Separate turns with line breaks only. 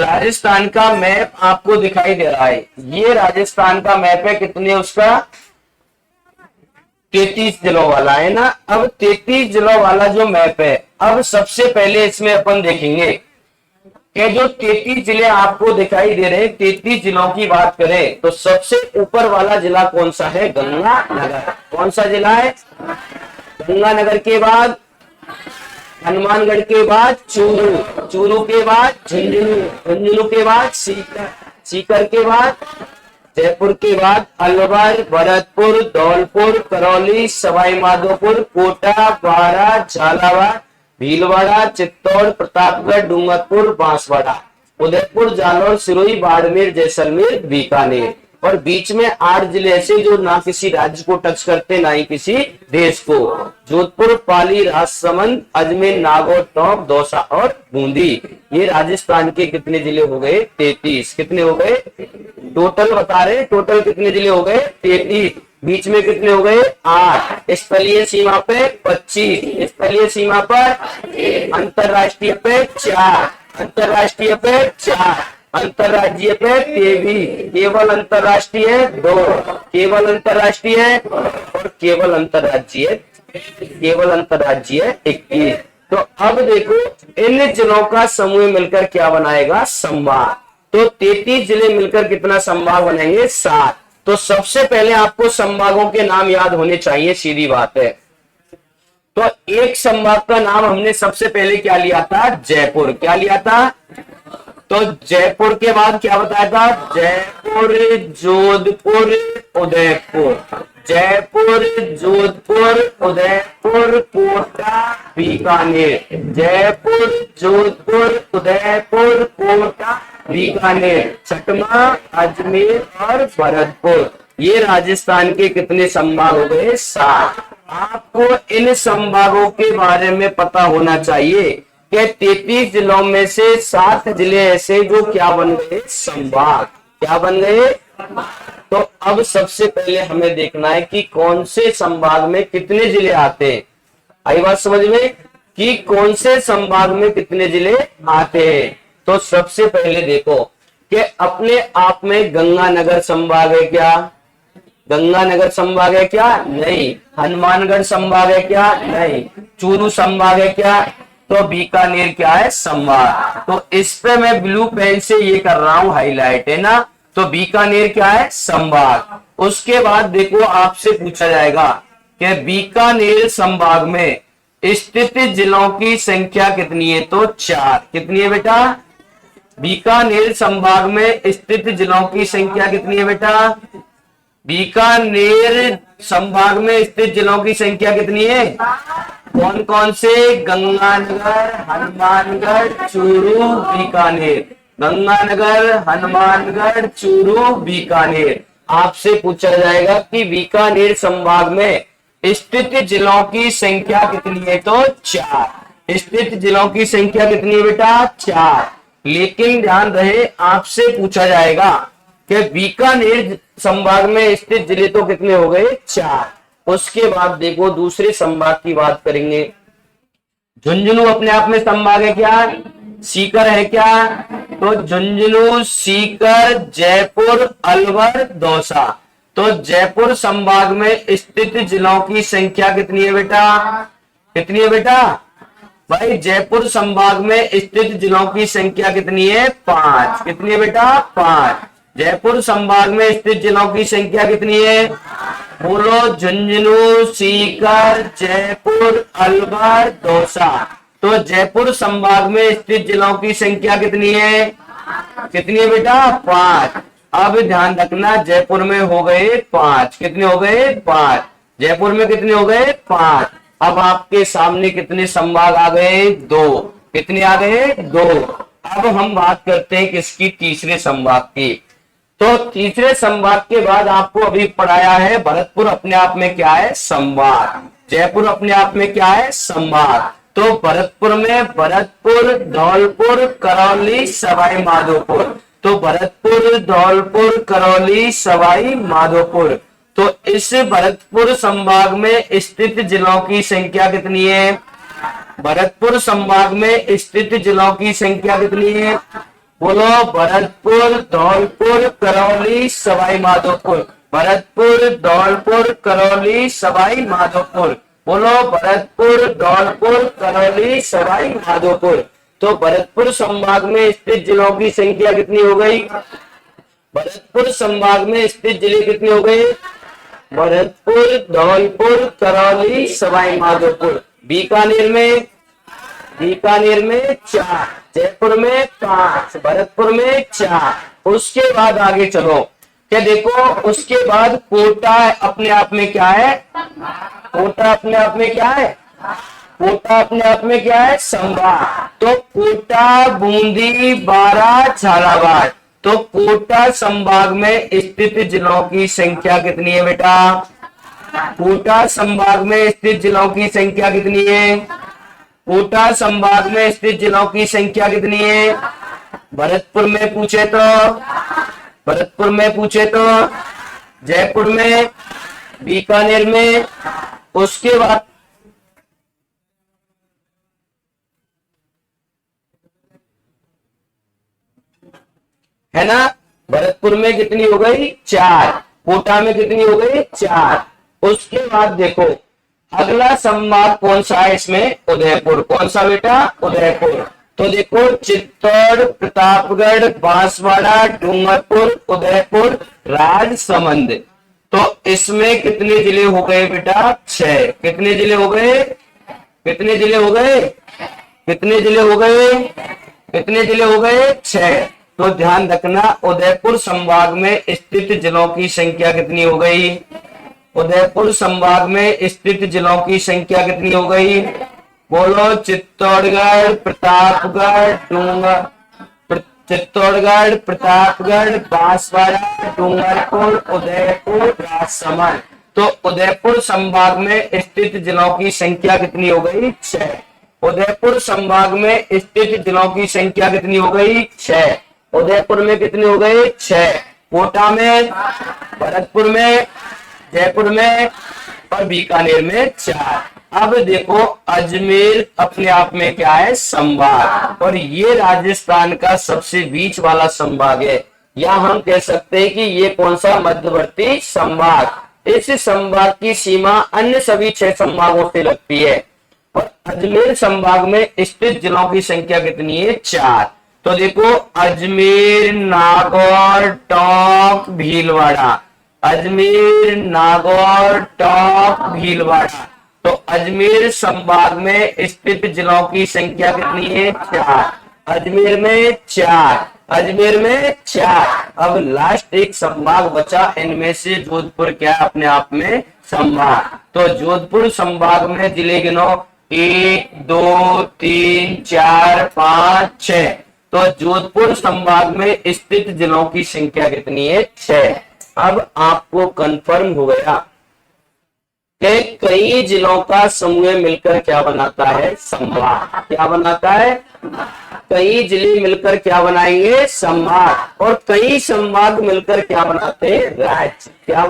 राजस्थान का मैप आपको दिखाई दे रहा है, ये राजस्थान का मैप है। कितने उसका 33 जिलों वाला है ना। अब 33 जिलों वाला जो मैप है, अब सबसे पहले इसमें अपन देखेंगे कि जो 33 जिले आपको दिखाई दे रहे हैं, 33 जिलों की बात करें तो सबसे ऊपर वाला जिला कौन सा है? गंगानगर। कौन सा जिला है? गंगानगर के बाद हनुमानगढ़ के बाद चूरू, चूरू के बाद झुंझुनू, झुंझुनू के बाद सीकर, सीकर के बाद जयपुर के बाद अलवर, भरतपुर, धौलपुर, करौली, सवाई माधोपुर, कोटा, बारा, झालावाड़, भीलवाड़ा, चित्तौड़, प्रतापगढ़, डूंगरपुर, बांसवाड़ा, उदयपुर, जालौर, सिरोही, बाड़मेर, जैसलमेर, बीकानेर। और बीच में 8 जिले ऐसे जो ना किसी राज्य को टच करते ना ही किसी देश को, जोधपुर, पाली, राजसमंद, अजमेर, नागौर, टोंक, दौसा और बूंदी। ये राजस्थान के कितने जिले हो गए? 33। कितने हो गए? टोटल बता रहे, टोटल कितने जिले हो गए? 33। बीच में कितने हो गए? 8। स्थलीय सीमा पे 25, स्थलीय सीमा पर, अंतरराष्ट्रीय पे 4, अंतरराष्ट्रीय पे 4, अंतरराज्यीय पे 23, केवल अंतरराष्ट्रीय 2, केवल अंतरराष्ट्रीय और केवल अंतरराज्यीय, केवल अंतरराज्यीय 21। तो अब देखो इन जिलों का समूह मिलकर क्या बनाएगा? संभाग। तो 33 जिले मिलकर कितना संभाग बनेंगे? 7। तो सबसे पहले आपको संभागों के नाम याद होने चाहिए, सीधी बात है। तो एक संभाग का नाम हमने सबसे पहले क्या लिया था? जयपुर। क्या लिया था? तो जयपुर के बाद क्या बताया था? जयपुर, जोधपुर, उदयपुर, जयपुर, जोधपुर, उदयपुर, कोटा, बीकानेर, जयपुर, जोधपुर, उदयपुर, कोटा, बीकानेर, छठवां अजमेर और भरतपुर। ये राजस्थान के कितने संभाग हो गए? 7। आपको इन संभागों के बारे में पता होना चाहिए कि 33 जिलों में से 7 जिले ऐसे जो क्या बन गए? संभाग। क्या बन गए? तो अब सबसे पहले हमें देखना है कि कौन से संभाग में कितने जिले आते हैं। आई बात समझ में कि कौन से संभाग में कितने जिले आते हैं। तो सबसे पहले देखो कि अपने आप में गंगानगर संभाग है क्या? गंगानगर संभाग है क्या? नहीं। हनुमानगढ़ संभाग है क्या? नहीं। चूरू संभाग है क्या? तो बीकानेर क्या है? संभाग। तो इस पे मैं ब्लू पेन से ये कर रहा हूं हाईलाइट, है ना। तो बीकानेर क्या है? संभाग। उसके बाद देखो आपसे पूछा जाएगा कि बीकानेर संभाग में स्थित जिलों की संख्या कितनी है? तो 4। कितनी है बेटा? बीकानेर संभाग में स्थित जिलों की संख्या कितनी है बेटा? बीकानेर संभाग में स्थित जिलों की संख्या कितनी है? कौन कौन से? गंगानगर, हनुमानगढ़, चूरू, बीकानेर। गंगानगर, हनुमानगढ़, चूरू, बीकानेर। आपसे पूछा जाएगा कि बीकानेर संभाग में स्थित जिलों की संख्या कितनी है? तो 4। स्थित जिलों की संख्या कितनी है बेटा? 4। लेकिन ध्यान रहे आपसे पूछा जाएगा कि बीकानेर संभाग में स्थित जिले तो कितने हो गए? 4। उसके बाद देखो दूसरे संभाग की बात करेंगे। झुंझुनू अपने आप में संभाग है क्या? सीकर है क्या? तो झुंझुनू, सीकर, जयपुर, अलवर, दौसा। तो जयपुर संभाग में स्थित जिलों की संख्या कितनी है बेटा? कितनी है बेटा? भाई जयपुर संभाग में स्थित जिलों की संख्या कितनी है? 5। कितनी है बेटा? 5। जयपुर संभाग में स्थित जिलों की संख्या कितनी है? बोलो। झुंझुनू, सीकर, जयपुर, अलवर, दौसा। तो जयपुर संभाग में स्थित जिलों की संख्या कितनी है? कितनी है बेटा? 5। अब ध्यान रखना जयपुर में हो गए 5। कितने हो गए? 5। जयपुर में कितने हो गए? 5। अब आपके सामने कितने संभाग आ गए? 2। कितने आ गए? 2। अब हम बात करते हैं किसकी? तीसरे संभाग की। तो तीसरे संभाग के बाद आपको अभी पढ़ाया है भरतपुर अपने आप में क्या है? संभाग। जयपुर अपने आप में क्या है? संभाग। तो भरतपुर में भरतपुर, धौलपुर, करौली, सवाई माधोपुर। तो भरतपुर, धौलपुर, करौली, सवाई माधोपुर। तो इस भरतपुर संभाग में स्थित जिलों की संख्या कितनी है? भरतपुर संभाग में स्थित जिलों की संख्या कितनी है? बोलो भरतपुर, धौलपुर, करौली, सवाई माधोपुर। भरतपुर, धौलपुर, करौली, सवाई माधोपुर। बोलो भरतपुर, धौलपुर, करौली, सवाई माधोपुर। तो भरतपुर संभाग में स्थित जिलों की संख्या कितनी हो गई? भरतपुर संभाग में स्थित जिले कितने हो गए? भरतपुर, धौलपुर, करौली, सवाई माधोपुर। बीकानेर में 4, जयपुर में 5, भरतपुर में 4। उसके बाद आगे चलो, क्या देखो उसके बाद कोटा अपने आप में क्या है? कोटा अपने आप में क्या है? कोटा अपने आप में क्या है? संभाग। तो कोटा, बूंदी, बारां, झालावाड़। तो कोटा संभाग में स्थित जिलों की संख्या कितनी है बेटा? कोटा संभाग में स्थित जिलों की संख्या कितनी है? कोटा संभाग में स्थित जिलों की संख्या कितनी है? भरतपुर में पूछे तो, जयपुर में, बीकानेर में, उसके बाद है ना। भरतपुर में कितनी हो गई? 4। कोटा में कितनी हो गई? 4। उसके बाद देखो अगला संभाग कौन सा है इसमें? उदयपुर। कौन सा बेटा? उदयपुर। तो देखो चित्तौड़, प्रतापगढ़, बांसवाड़ा, डूंगरपुर, उदयपुर, राजसमंद। तो इसमें कितने जिले हो गए बेटा? 6। कितने जिले हो गए? कितने जिले हो गए? कितने जिले हो गए? कितने जिले हो गए? 6। तो ध्यान रखना उदयपुर संभाग में स्थित जिलों की संख्या कितनी हो गई? उदयपुर संभाग में स्थित जिलों की संख्या कितनी हो गई? बोलो चित्तौड़गढ़, प्रतापगढ़, बांसवाड़ा, डूंगरपुर, उदयपुर, राजसमंद। तो उदयपुर संभाग में स्थित जिलों की संख्या कितनी हो गई? 6। उदयपुर संभाग में स्थित जिलों की संख्या कितनी हो गई? 6। उदयपुर में कितने हो गए? 6। कोटा में, भरतपुर में, जयपुर में और बीकानेर में 4। अब देखो अजमेर अपने आप में क्या है? संभाग। और ये राजस्थान का सबसे बीच वाला संभाग है, या हम कह सकते हैं कि ये कौन सा? मध्यवर्ती संभाग। इस संभाग की सीमा अन्य सभी 6 संभागों से लगती है। और अजमेर संभाग में स्थित जिलों की संख्या कितनी है? 4। तो देखो अजमेर, नागौर, टोंक, भीलवाड़ा। अजमेर, नागौर, टोंक, भीलवाड़ा। तो अजमेर संभाग में स्थित जिलों की संख्या कितनी है? 4। अजमेर में 4। अजमेर में 4। अब लास्ट एक संभाग बचा, इनमें से जोधपुर क्या अपने आप में? संभाग। तो जोधपुर संभाग में जिले गिनो 1, 2, 3, 4, 5, 6। तो जोधपुर संभाग में स्थित जिलों की संख्या कितनी है? 6। अब आपको कंफर्म हो गया कि कई जिलों का समूह मिलकर क्या बनाता है? संभाग। क्या बनाता है? कई जिले मिलकर क्या बनाएंगे? संभाग। और कई संभाग मिलकर क्या बनाते हैं? राज्य। क्या